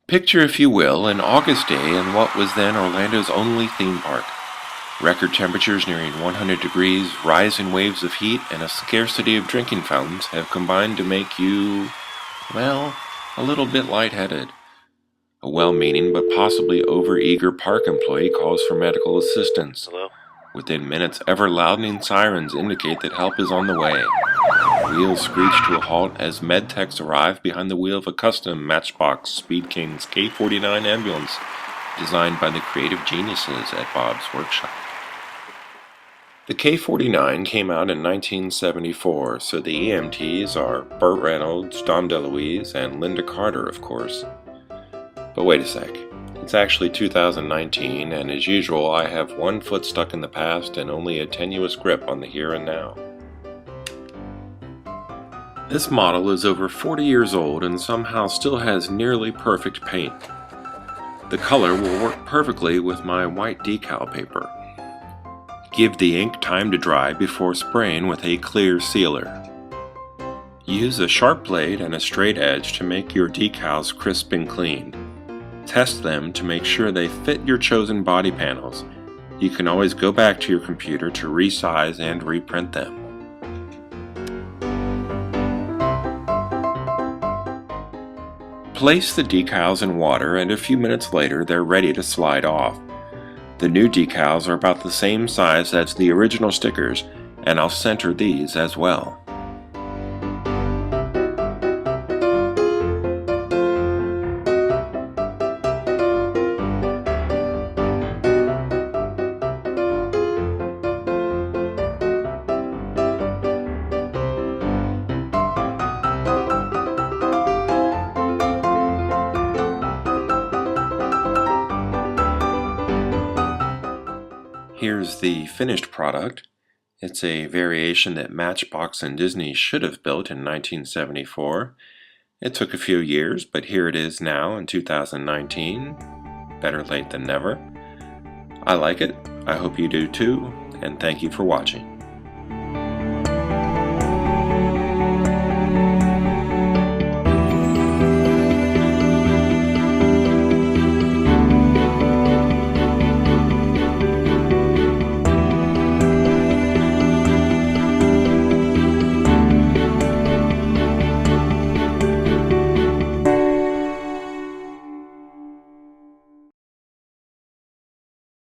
Picture, if you will, an August day in what was then Orlando's only theme park. Record temperatures nearing 100 degrees, rising waves of heat, and a scarcity of drinking fountains have combined to make you, well, a little bit lightheaded. A well-meaning but possibly over-eager park employee calls for medical assistance. Hello? Within minutes, ever-loudening sirens indicate that help is on the way. Wheels screech to a halt as medtechs arrive behind the wheel of a custom Matchbox SpeedKings K-49 ambulance designed by the creative geniuses at Bob's workshop. The K-49 came out in 1974, so the EMTs are Burt Reynolds, Dom DeLuise, and Linda Carter, of course. But wait a sec. It's actually 2019, and as usual, I have one foot stuck in the past and only a tenuous grip on the here and now. This model is over 40 years old and somehow still has nearly perfect paint. The color will work perfectly with my white decal paper. Give the ink time to dry before spraying with a clear sealer. Use a sharp blade and a straight edge to make your decals crisp and clean. Test them to make sure they fit your chosen body panels. You can always go back to your computer to resize and reprint them. Place the decals in water and a few minutes later they're ready to slide off. The new decals are about the same size as the original stickers, and I'll center these as well. Here's the finished product. It's a variation that Matchbox and Disney should have built in 1974. It took a few years, but here it is now in 2019. Better late than never. I like it. I hope you do too, and thank you for watching.